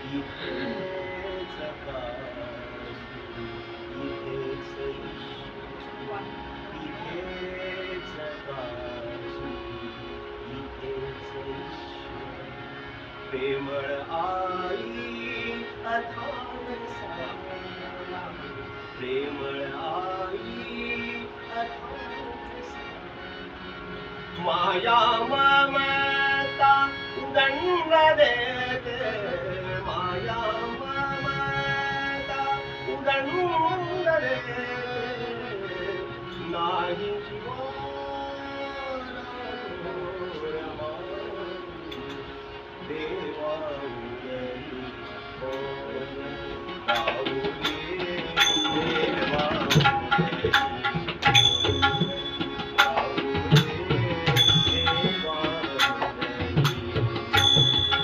इथेच काशी, इथेच ईश्वर, इथेच काशी, इथेच ईश्वर. प्रेमळ आई अथांग सागर, प्रेमळ आई अथांग सागर. माया ममता दंड देते, माया ममता दंड देते. नाही जीवाला घोर माई, देवा उदरी होय.